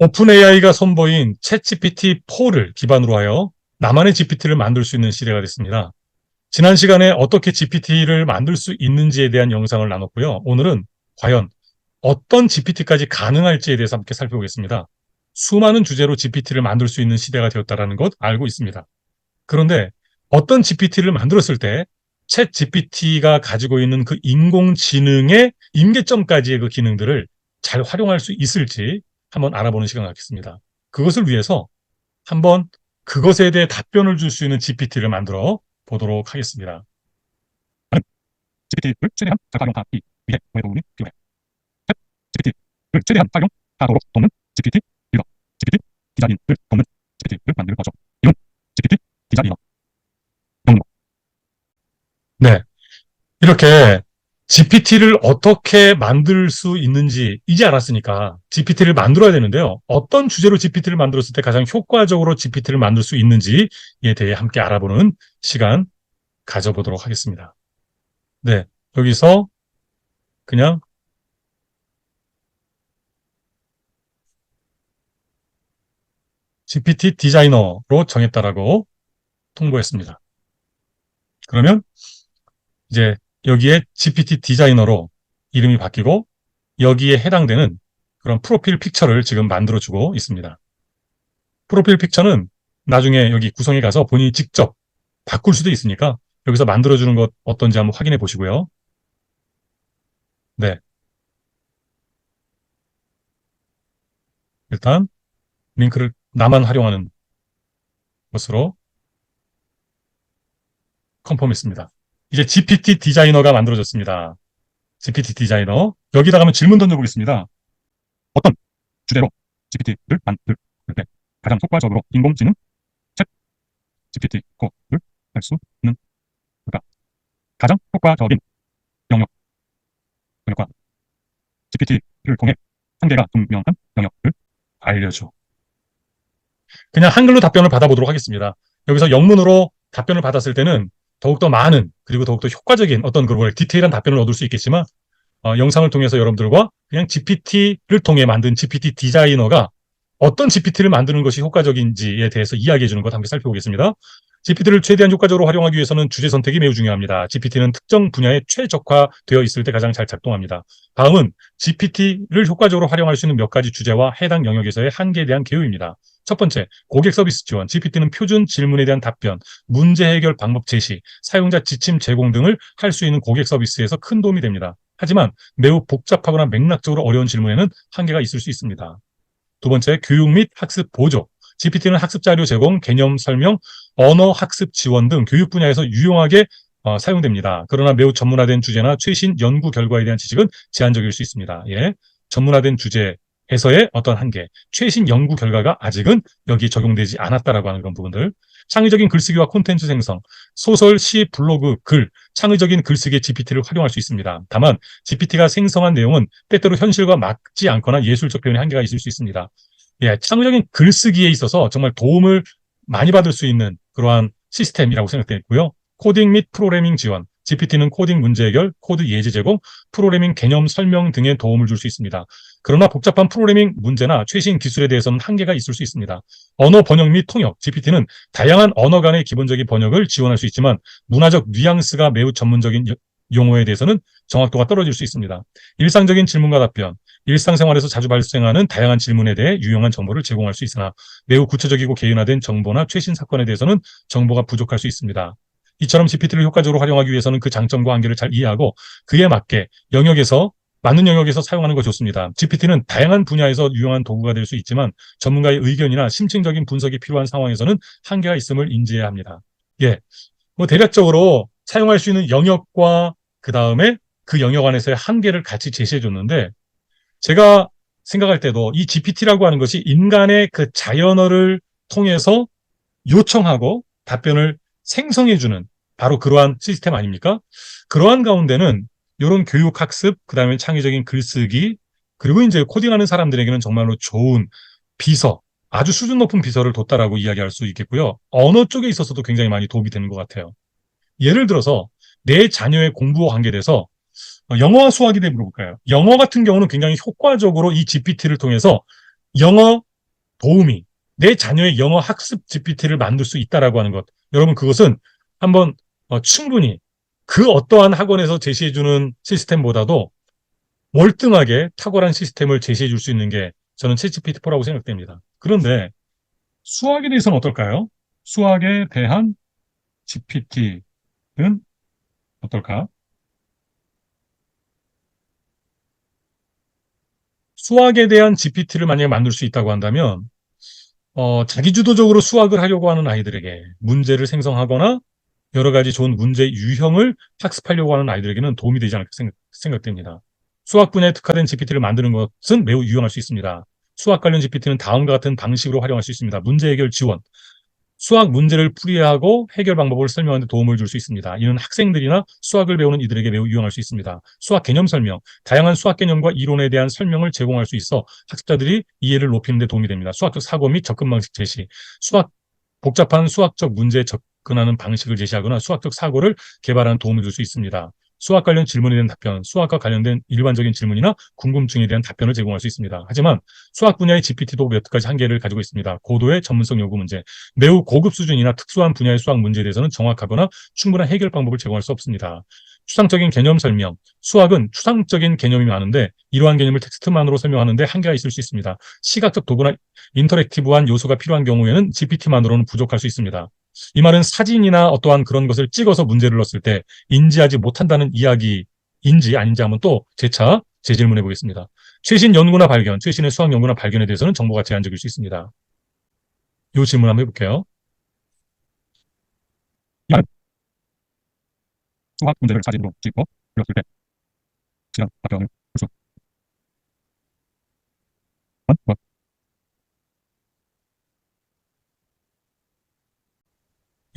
오픈 AI가 선보인 챗GPT-4를 기반으로 하여 나만의 GPT를 만들 수 있는 시대가 됐습니다. 지난 시간에 어떻게 GPT를 만들 수 있는지에 대한 영상을 나눴고요. 오늘은 과연 어떤 GPT까지 가능할지에 대해서 함께 살펴보겠습니다. 수많은 주제로 GPT를 만들 수 있는 시대가 되었다는 것 알고 있습니다. 그런데 어떤 GPT를 만들었을 때 챗 GPT가 가지고 있는 그 인공지능의 임계점까지의 그 기능들을 잘 활용할 수 있을지 한번 알아보는 시간을 갖겠습니다. 그것을 위해서 한번 그것에 대해 답변을 줄 수 있는 GPT를 만들어 보도록 하겠습니다. GPT를 최대한 잘 활용하기 위해 너의 도움이 필요해. 챗 GPT를 최대한 활용하도록 돕는 GPT 빌더, GPT 디자인을 돕는 GPT를 만들 거죠. 이런 GPT 디자이너. 네. 이렇게 GPT를 어떻게 만들 수 있는지 이제 알았으니까 GPT를 만들어야 되는데요. 어떤 주제로 GPT를 만들었을 때 가장 효과적으로 GPT를 만들 수 있는지에 대해 함께 알아보는 시간 가져보도록 하겠습니다. 네. 여기서 그냥 GPT 디자이너로 정했다라고 통보했습니다. 그러면 이제 여기에 GPT 디자이너로 이름이 바뀌고 여기에 해당되는 그런 프로필 픽처를 지금 만들어주고 있습니다. 프로필 픽처는 나중에 여기 구성에 가서 본인이 직접 바꿀 수도 있으니까 여기서 만들어주는 것 어떤지 한번 확인해 보시고요. 네. 일단 링크를 나만 활용하는 것으로 컨펌했습니다. 이제 GPT 디자이너가 만들어졌습니다. GPT 디자이너. 여기다가 한번 질문 던져보겠습니다. 어떤 주제로 GPT를 만들 때 가장 효과적으로 인공지능 챗 GPT-4를 할 수 있는 걸까? 가장 효과적인 영역과 GPT를 통해 한계가 분명한 영역을 알려줘. 그냥 한글로 답변을 받아보도록 하겠습니다. 여기서 영문으로 답변을 받았을 때는 더욱더 많은 그리고 더욱더 효과적인 어떤 그런 디테일한 답변을 얻을 수 있겠지만 영상을 통해서 여러분들과 그냥 GPT를 통해 만든 GPT 디자이너가 어떤 GPT를 만드는 것이 효과적인지에 대해서 이야기해 주는 것 함께 살펴보겠습니다. GPT를 최대한 효과적으로 활용하기 위해서는 주제 선택이 매우 중요합니다. GPT는 특정 분야에 최적화되어 있을 때 가장 잘 작동합니다. 다음은 GPT를 효과적으로 활용할 수 있는 몇 가지 주제와 해당 영역에서의 한계에 대한 개요입니다. 첫 번째, 고객 서비스 지원. GPT는 표준 질문에 대한 답변, 문제 해결 방법 제시, 사용자 지침 제공 등을 할 수 있는 고객 서비스에서 큰 도움이 됩니다. 하지만 매우 복잡하거나 맥락적으로 어려운 질문에는 한계가 있을 수 있습니다. 두 번째, 교육 및 학습 보조. GPT는 학습 자료 제공, 개념 설명, 언어 학습 지원 등 교육 분야에서 유용하게 사용됩니다. 그러나 매우 전문화된 주제나 최신 연구 결과에 대한 지식은 제한적일 수 있습니다. 예, 전문화된 주제에서의 어떤 한계, 최신 연구 결과가 아직은 여기에 적용되지 않았다라고 하는 그런 부분들. 창의적인 글쓰기와 콘텐츠 생성, 소설, 시, 블로그, 글, 창의적인 글쓰기에 GPT를 활용할 수 있습니다. 다만 GPT가 생성한 내용은 때때로 현실과 맞지 않거나 예술적 표현의 한계가 있을 수 있습니다. 예, 창의적인 글쓰기에 있어서 정말 도움을 많이 받을 수 있는 그러한 시스템이라고 생각되고요. 코딩 및 프로그래밍 지원, GPT는 코딩 문제 해결, 코드 예제 제공, 프로그래밍 개념 설명 등에 도움을 줄 수 있습니다. 그러나 복잡한 프로그래밍 문제나 최신 기술에 대해서는 한계가 있을 수 있습니다. 언어 번역 및 통역, GPT는 다양한 언어 간의 기본적인 번역을 지원할 수 있지만 문화적 뉘앙스가 매우 전문적인 용어에 대해서는 정확도가 떨어질 수 있습니다. 일상적인 질문과 답변, 일상생활에서 자주 발생하는 다양한 질문에 대해 유용한 정보를 제공할 수 있으나 매우 구체적이고 개인화된 정보나 최신 사건에 대해서는 정보가 부족할 수 있습니다. 이처럼 GPT를 효과적으로 활용하기 위해서는 그 장점과 한계를 잘 이해하고 그에 맞게 맞는 영역에서 사용하는 거 좋습니다. GPT는 다양한 분야에서 유용한 도구가 될 수 있지만 전문가의 의견이나 심층적인 분석이 필요한 상황에서는 한계가 있음을 인지해야 합니다. 예, 뭐 대략적으로 사용할 수 있는 영역과 그 다음에 그 영역 안에서의 한계를 같이 제시해 줬는데 제가 생각할 때도 이 GPT라고 하는 것이 인간의 그 자연어를 통해서 요청하고 답변을 생성해주는 바로 그러한 시스템 아닙니까? 그러한 가운데는 이런 교육 학습, 그 다음에 창의적인 글쓰기, 그리고 이제 코딩하는 사람들에게는 정말로 좋은 비서, 아주 수준 높은 비서를 뒀다라고 이야기할 수 있겠고요. 언어 쪽에 있어서도 굉장히 많이 도움이 되는 것 같아요. 예를 들어서 내 자녀의 공부와 관계돼서 영어와 수학에 대해 물어볼까요? 영어 같은 경우는 굉장히 효과적으로 이 GPT를 통해서 영어 도우미, 내 자녀의 영어 학습 GPT를 만들 수 있다라고 하는 것. 여러분, 그것은 한번 충분히 그 어떠한 학원에서 제시해주는 시스템보다도 월등하게 탁월한 시스템을 제시해 줄 수 있는 게 저는 챗GPT4라고 생각됩니다. 그런데 수학에 대해서는 어떨까요? 수학에 대한 GPT는 어떨까? 수학에 대한 GPT를 만약에 만들 수 있다고 한다면 자기주도적으로 수학을 하려고 하는 아이들에게 문제를 생성하거나 여러 가지 좋은 문제 유형을 학습하려고 하는 아이들에게는 도움이 되지 않을까 생각됩니다. 수학 분야에 특화된 GPT를 만드는 것은 매우 유용할 수 있습니다. 수학 관련 GPT는 다음과 같은 방식으로 활용할 수 있습니다. 문제 해결 지원, 수학 문제를 풀이하고 해결 방법을 설명하는 데 도움을 줄 수 있습니다. 이는 학생들이나 수학을 배우는 이들에게 매우 유용할 수 있습니다. 수학 개념 설명, 다양한 수학 개념과 이론에 대한 설명을 제공할 수 있어 학습자들이 이해를 높이는 데 도움이 됩니다. 수학적 사고 및 접근 방식 제시, 복잡한 수학적 문제에 접근하는 방식을 제시하거나 수학적 사고를 개발하는 도움을 줄 수 있습니다. 수학 관련 질문에 대한 답변, 수학과 관련된 일반적인 질문이나 궁금증에 대한 답변을 제공할 수 있습니다. 하지만 수학 분야의 GPT도 몇 가지 한계를 가지고 있습니다. 고도의 전문성 요구 문제, 매우 고급 수준이나 특수한 분야의 수학 문제에 대해서는 정확하거나 충분한 해결 방법을 제공할 수 없습니다. 추상적인 개념 설명, 수학은 추상적인 개념이 많은데 이러한 개념을 텍스트만으로 설명하는데 한계가 있을 수 있습니다. 시각적 도구나 인터랙티브한 요소가 필요한 경우에는 GPT만으로는 부족할 수 있습니다. 이 말은 사진이나 어떠한 그런 것을 찍어서 문제를 넣었을 때 인지하지 못한다는 이야기인지 아닌지 한번 또 재차 재질문해 보겠습니다. 최신 연구나 발견, 최신의 수학 연구나 발견에 대해서는 정보가 제한적일 수 있습니다. 이 질문 한번 해볼게요. 수학 문제를 사진으로 찍고 그렸을 때 지난 답변을 볼수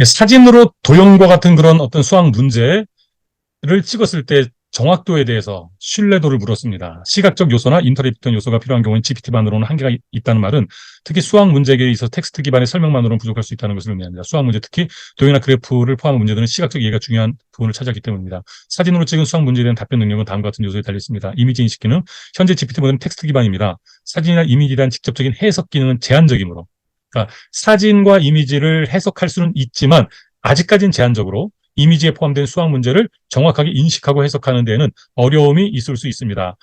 사진으로 도형과 같은 그런 어떤 수학 문제를 찍었을 때 정확도에 대해서 신뢰도를 물었습니다. 시각적 요소나 인터랙티브 요소가 필요한 경우는 GPT만으로는 한계가 있다는 말은 특히 수학 문제에 있어 텍스트 기반의 설명만으로는 부족할 수 있다는 것을 의미합니다. 수학 문제, 특히 도형이나 그래프를 포함한 문제들은 시각적 이해가 중요한 부분을 차지하기 때문입니다. 사진으로 찍은 수학 문제에 대한 답변 능력은 다음과 같은 요소에 달려 있습니다. 이미지 인식 기능, 현재 GPT 모델은 텍스트 기반입니다. 사진이나 이미지에 대한 직접적인 해석 기능은 제한적이므로, 그러니까 사진과 이미지를 해석할 수는 있지만 아직까지는 제한적으로 이미지에 포함된 수학 문제를 정확하게 인식하고 해석하는 데에는 어려움이 있을 수 있습니다.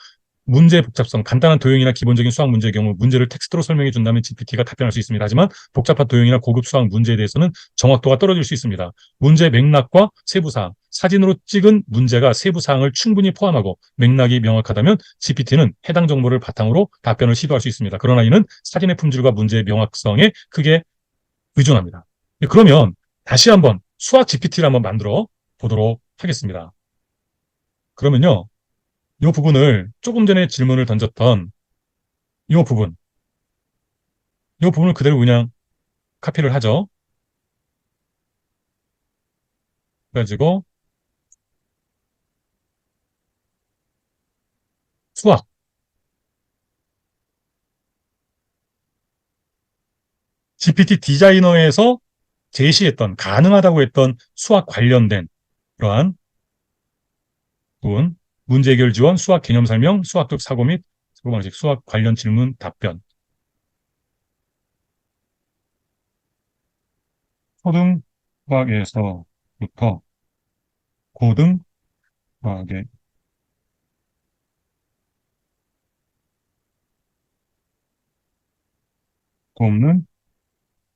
문제의 복잡성, 간단한 도형이나 기본적인 수학 문제의 경우 문제를 텍스트로 설명해 준다면 GPT가 답변할 수 있습니다. 하지만 복잡한 도형이나 고급 수학 문제에 대해서는 정확도가 떨어질 수 있습니다. 문제의 맥락과 세부사항, 사진으로 찍은 문제가 세부사항을 충분히 포함하고 맥락이 명확하다면 GPT는 해당 정보를 바탕으로 답변을 시도할 수 있습니다. 그러나 이는 사진의 품질과 문제의 명확성에 크게 의존합니다. 그러면 다시 한번 수학 GPT를 한번 만들어 보도록 하겠습니다. 그러면요, 이 부분을 조금 전에 질문을 던졌던 이 부분, 이 부분을 그대로 그냥 카피를 하죠. 그래가지고 수학, GPT 디자이너에서 제시했던 가능하다고 했던 수학 관련된 그러한 부분, 문제 해결 지원, 수학 개념 설명, 수학적 사고 및 사고 방식, 수학 관련 질문 답변. 초등학에서부터 고등학에 돕는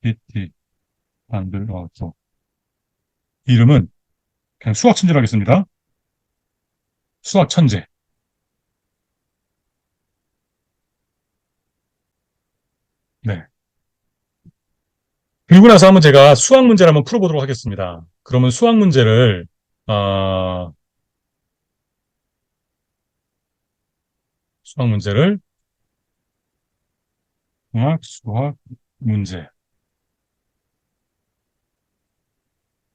PT 만들어서 이름은 그냥 수학 천재로 하겠습니다. 수학 천재. 네. 그리고 나서 한번 제가 수학 문제를 한번 풀어보도록 하겠습니다. 그러면 어, 수학 문제를, 수학 문제.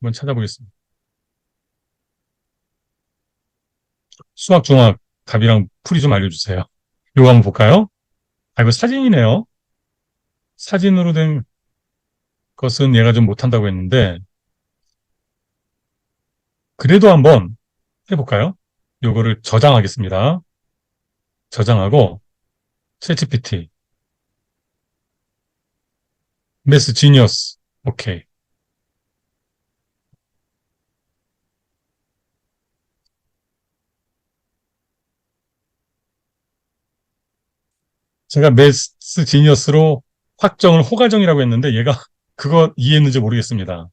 한번 찾아보겠습니다. 수학 중학 답이랑 풀이 좀 알려주세요. 이거 한번 볼까요? 아, 이거 사진이네요. 사진으로 된 것은 얘가 좀 못한다고 했는데, 그래도 한번 해볼까요? 요거를 저장하겠습니다. 저장하고, 챗GPT. 매스 지니어스. 오케이. 제가 매스 지니어스로 확정을 호가정이라고 했는데 얘가 그거 이해했는지 모르겠습니다.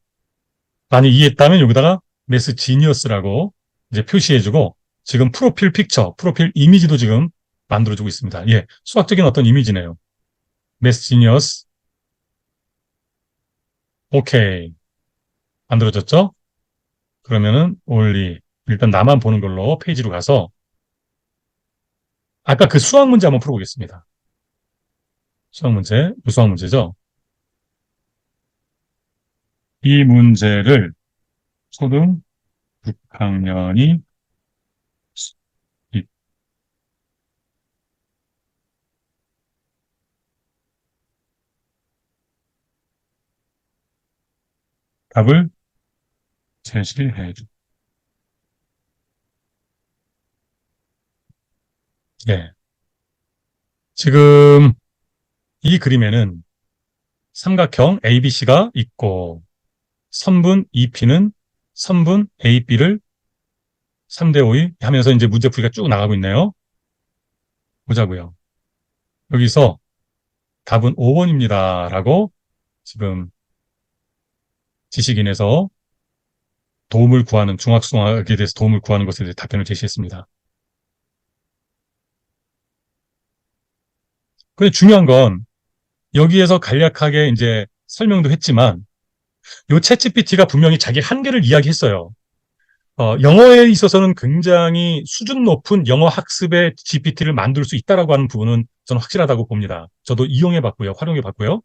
많이 이해했다면 여기다가 매스 지니어스라고 이제 표시해주고 지금 프로필 픽처, 프로필 이미지도 지금 만들어주고 있습니다. 예, 수학적인 어떤 이미지네요. 매스 지니어스. 오케이. 만들어졌죠? 그러면은 올리. 일단 나만 보는 걸로 페이지로 가서 아까 그 수학 문제 한번 풀어보겠습니다. 수학 문제, 수학 문제죠? 이 문제를 초등 6학년이 답을 제시해 주. 예. 지금 이 그림에는 삼각형 ABC가 있고 선분 EP는 선분 AB를 3대 5이 하면서 이제 문제풀이가 쭉 나가고 있네요. 보자고요. 여기서 답은 5번입니다. 라고 지금 지식인에서 도움을 구하는 중학수학에 대해서 도움을 구하는 것에 대해 답변을 제시했습니다. 근데 중요한 건 여기에서 간략하게 이제 설명도 했지만 요 챗GPT가 분명히 자기 한계를 이야기했어요. 영어에 있어서는 굉장히 수준 높은 영어 학습의 GPT를 만들 수 있다라고 하는 부분은 저는 확실하다고 봅니다. 저도 이용해 봤고요. 활용해 봤고요.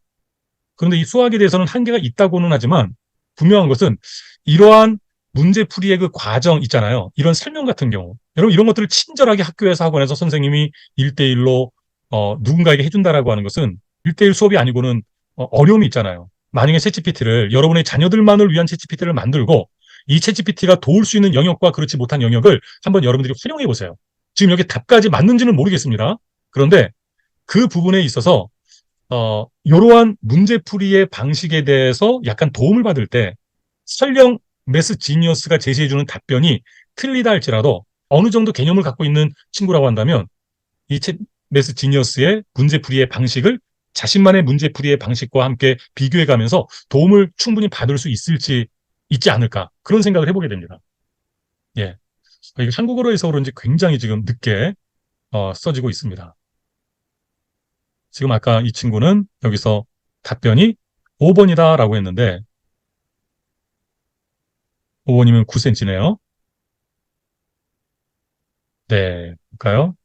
그런데 이 수학에 대해서는 한계가 있다고는 하지만 분명한 것은 이러한 문제풀이의 그 과정 있잖아요. 이런 설명 같은 경우. 여러분 이런 것들을 친절하게 학교에서 학원에서 선생님이 1대1로 누군가에게 해준다라고 하는 것은 1대1 수업이 아니고는 어려움이 있잖아요. 만약에 챗GPT를 여러분의 자녀들만을 위한 챗GPT를 만들고 이 챗GPT가 도울 수 있는 영역과 그렇지 못한 영역을 한번 여러분들이 활용해 보세요. 지금 여기 답까지 맞는지는 모르겠습니다. 그런데 그 부분에 있어서 이러한 문제풀이의 방식에 대해서 약간 도움을 받을 때 설령 메스 지니어스가 제시해주는 답변이 틀리다 할지라도 어느 정도 개념을 갖고 있는 친구라고 한다면 이 메스 지니어스의 문제풀이의 방식을 자신만의 문제풀이의 방식과 함께 비교해가면서 도움을 충분히 받을 수 있지 않을까 그런 생각을 해보게 됩니다. 예, 이게 한국어로 해서 그런지 굉장히 지금 늦게 써지고 있습니다. 지금 아까 이 친구는 여기서 답변이 5번이다라고 했는데 5번이면 9cm네요. 네, 볼까요?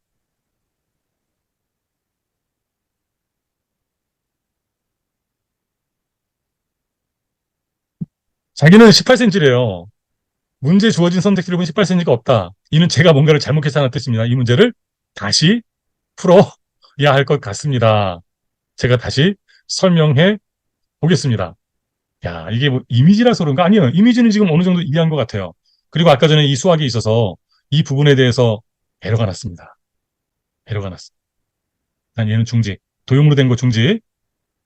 자기는 18cm래요. 문제 주어진 선택지를 보면 18cm가 없다. 이는 제가 뭔가를 잘못했다는 뜻입니다. 이 문제를 다시 풀어야 할 것 같습니다. 제가 다시 설명해 보겠습니다. 야, 이게 뭐 이미지라서 그런가? 아니요. 이미지는 지금 어느 정도 이해한 것 같아요. 그리고 아까 전에 이 수학에 있어서 이 부분에 대해서 에러가 났습니다. 에러가 났습니다. 난 얘는 중지. 도형으로 된 거 중지.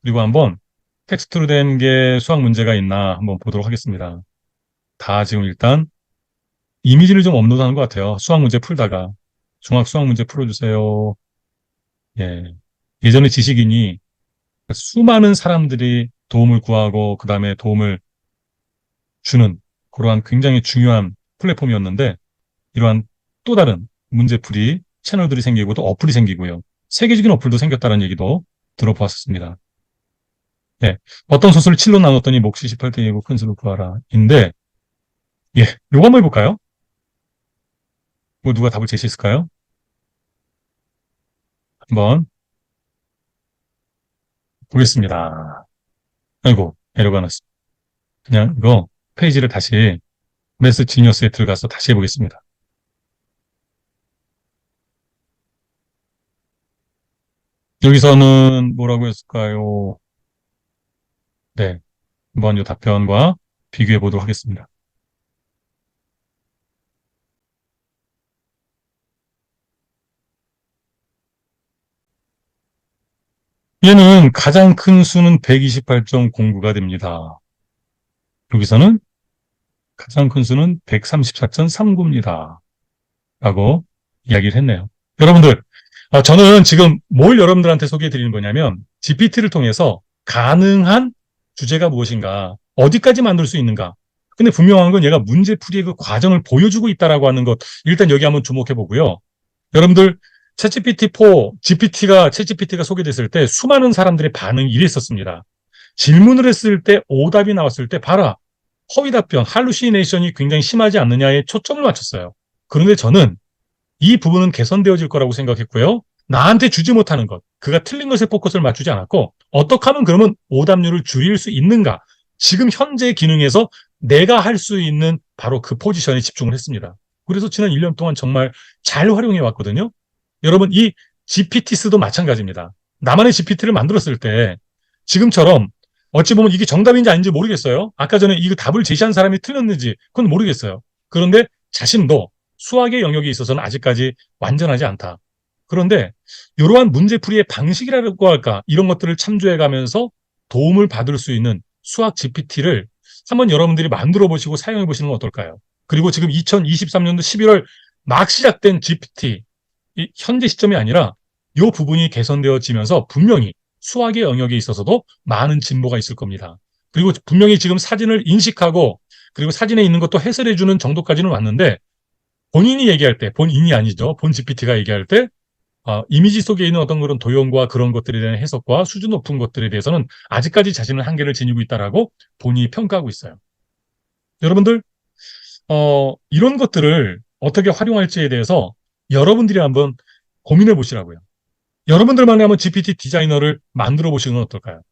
그리고 한번 텍스트로 된 게 수학 문제가 있나 한번 보도록 하겠습니다. 다 지금 일단 이미지를 좀 업로드하는 것 같아요. 수학 문제 풀다가. 중학 수학 문제 풀어주세요. 예. 예전에 지식인이 수많은 사람들이 도움을 구하고 그 다음에 도움을 주는 그러한 굉장히 중요한 플랫폼이었는데 이러한 또 다른 문제풀이 채널들이 생기고 또 어플이 생기고요. 세계적인 어플도 생겼다는 얘기도 들어보았습니다. 예. 어떤 소수를 7로 나눴더니 몫이 18등이고 큰 수를 구하라. 인데, 예. 요거 한번 해볼까요? 뭐 누가 답을 제시했을까요? 한번 보겠습니다. 아이고, 에러가 났습니다. 그냥 이거 페이지를 다시 메스 지니어스에 들어가서 다시 해보겠습니다. 여기서는 뭐라고 했을까요? 네. 한번 이 답변과 비교해 보도록 하겠습니다. 얘는 가장 큰 수는 128.09가 됩니다. 여기서는 가장 큰 수는 134.39입니다. 라고 이야기를 했네요. 여러분들, 저는 지금 뭘 여러분들한테 소개해 드리는 거냐면 GPT를 통해서 가능한 주제가 무엇인가, 어디까지 만들 수 있는가. 근데 분명한 건 얘가 문제풀이의 그 과정을 보여주고 있다라고 하는 것, 일단 여기 한번 주목해 보고요. 여러분들, 챗GPT가 소개됐을 때 수많은 사람들의 반응이 이랬었습니다. 질문을 했을 때 오답이 나왔을 때 봐라. 허위 답변, 할루시네이션이 굉장히 심하지 않느냐에 초점을 맞췄어요. 그런데 저는 이 부분은 개선되어질 거라고 생각했고요. 나한테 주지 못하는 것, 그가 틀린 것에 포커스를 맞추지 않았고, 어떻게 하면 그러면 오답률을 줄일 수 있는가? 지금 현재 기능에서 내가 할 수 있는 바로 그 포지션에 집중을 했습니다. 그래서 지난 1년 동안 정말 잘 활용해 왔거든요. 여러분, 이 GPT스도 마찬가지입니다. 나만의 GPT를 만들었을 때 지금처럼 어찌 보면 이게 정답인지 아닌지 모르겠어요. 아까 전에 이 답을 제시한 사람이 틀렸는지 그건 모르겠어요. 그런데 자신도 수학의 영역에 있어서는 아직까지 완전하지 않다. 그런데 이러한 문제풀이의 방식이라고 할까, 이런 것들을 참조해 가면서 도움을 받을 수 있는 수학 GPT를 한번 여러분들이 만들어 보시고 사용해 보시는 건 어떨까요? 그리고 지금 2023년도 11월 막 시작된 GPT, 현재 시점이 아니라 이 부분이 개선되어지면서 분명히 수학의 영역에 있어서도 많은 진보가 있을 겁니다. 그리고 분명히 지금 사진을 인식하고 그리고 사진에 있는 것도 해설해주는 정도까지는 왔는데, 본인이 얘기할 때, 본인이 아니죠. 본 GPT가 얘기할 때 이미지 속에 있는 어떤 그런 도형과 그런 것들에 대한 해석과 수준 높은 것들에 대해서는 아직까지 자신은 한계를 지니고 있다라고 본인이 평가하고 있어요. 여러분들, 이런 것들을 어떻게 활용할지에 대해서 여러분들이 한번 고민해 보시라고요. 여러분들만의 한번 GPT 디자이너를 만들어 보시는 건 어떨까요?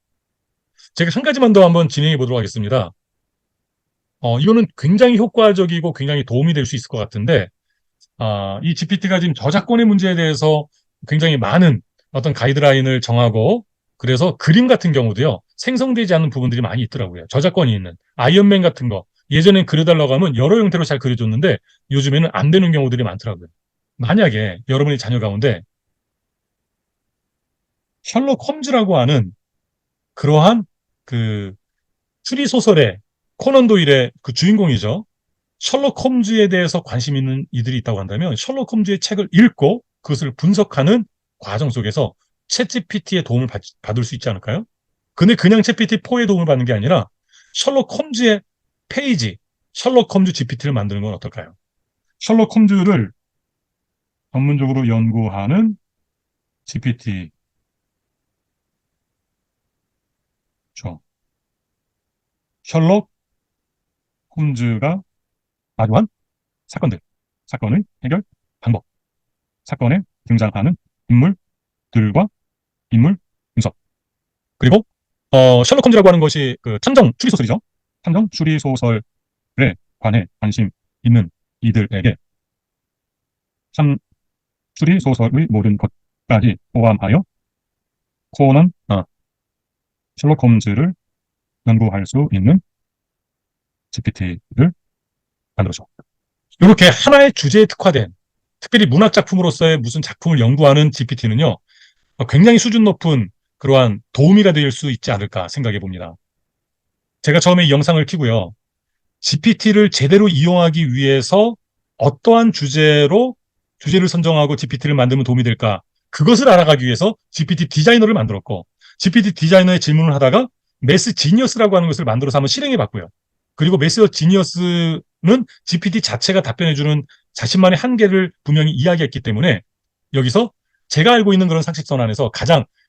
제가 한 가지만 더 한번 진행해 보도록 하겠습니다. 이거는 굉장히 효과적이고 굉장히 도움이 될 수 있을 것 같은데, 이 GPT가 지금 저작권의 문제에 대해서 굉장히 많은 어떤 가이드라인을 정하고, 그래서 그림 같은 경우도요, 생성되지 않는 부분들이 많이 있더라고요. 저작권이 있는. 아이언맨 같은 거. 예전엔 그려달라고 하면 여러 형태로 잘 그려줬는데, 요즘에는 안 되는 경우들이 많더라고요. 만약에 여러분의 자녀 가운데 셜록 홈즈라고 하는 그러한 그 추리소설의 코난 도일의 그 주인공이죠. 셜록 홈즈에 대해서 관심 있는 이들이 있다고 한다면 셜록 홈즈의 책을 읽고 그것을 분석하는 과정 속에서 챗GPT의 도움을 받을 수 있지 않을까요? 근데 그냥 챗GPT4의 도움을 받는 게 아니라 셜록 홈즈의 페이지, 셜록 홈즈 GPT를 만드는 건 어떨까요? 셜록 홈즈를 전문적으로 연구하는 GPT. 셜록 홈즈가 마주한 사건들, 사건의 해결 방법, 사건에 등장하는 인물들과 인물 분석. 그리고 셜록 홈즈라고 하는 것이 그 탐정 추리 소설이죠. 탐정 추리 소설에 관해 관심 있는 이들에게 참 추리 소설의 모든 것까지 포함하여 코난, 셜록 홈즈를 연구할 수 있는 GPT를 만들어줘. 이렇게 하나의 주제에 특화된, 특별히 문학 작품으로서의 무슨 작품을 연구하는 GPT는요, 굉장히 수준 높은 그러한 도우미가 될 수 있지 않을까 생각해 봅니다. 제가 처음에 이 영상을 켜고요, GPT를 제대로 이용하기 위해서 어떠한 주제를 선정하고 GPT를 만들면 도움이 될까? 그것을 알아가기 위해서 GPT 디자이너를 만들었고, GPT 디자이너의 질문을 하다가 매스 지니어스라고 하는 것을 만들어서 한번 실행해 봤고요. 그리고 매스 지니어스는 GPT 자체가 답변해주는 자신만의 한계를 분명히 이야기했기 때문에 여기서 제가 알고 있는 그런 상식선 안에서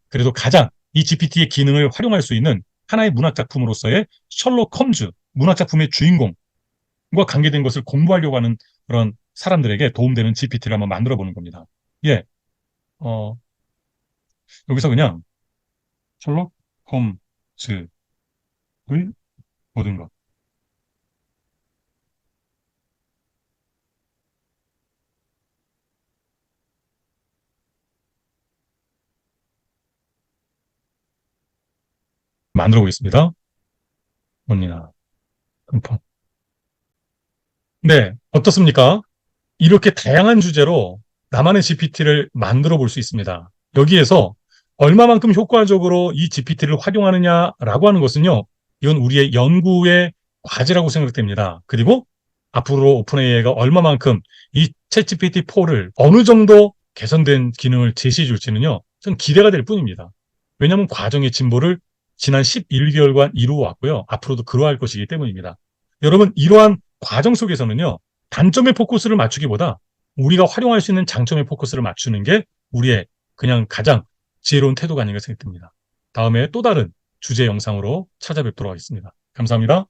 그래도 가장 이 GPT의 기능을 활용할 수 있는 하나의 문학 작품으로서의 셜록 홈즈, 문학 작품의 주인공과 관계된 것을 공부하려고 하는 그런 사람들에게 도움되는 GPT를 한번 만들어 보는 겁니다. 예, 어, 여기서 그냥 셜록 홈즈의 모든 것. 만들어 보겠습니다. 언니나. 네, 어떻습니까? 이렇게 다양한 주제로 나만의 GPT를 만들어 볼 수 있습니다. 여기에서 얼마만큼 효과적으로 이 GPT를 활용하느냐라고 하는 것은요, 이건 우리의 연구의 과제라고 생각됩니다. 그리고 앞으로 오픈 AI가 얼마만큼 이 챗GPT4를 어느 정도 개선된 기능을 제시해 줄지는요, 좀 기대가 될 뿐입니다. 왜냐하면 과정의 진보를 지난 11개월간 이루어 왔고요. 앞으로도 그러할 것이기 때문입니다. 여러분, 이러한 과정 속에서는요, 단점에 포커스를 맞추기보다 우리가 활용할 수 있는 장점에 포커스를 맞추는 게 우리의 그냥 가장 지혜로운 태도가 아닌가 생각됩니다. 다음에 또 다른 주제 영상으로 찾아뵙도록 하겠습니다. 감사합니다.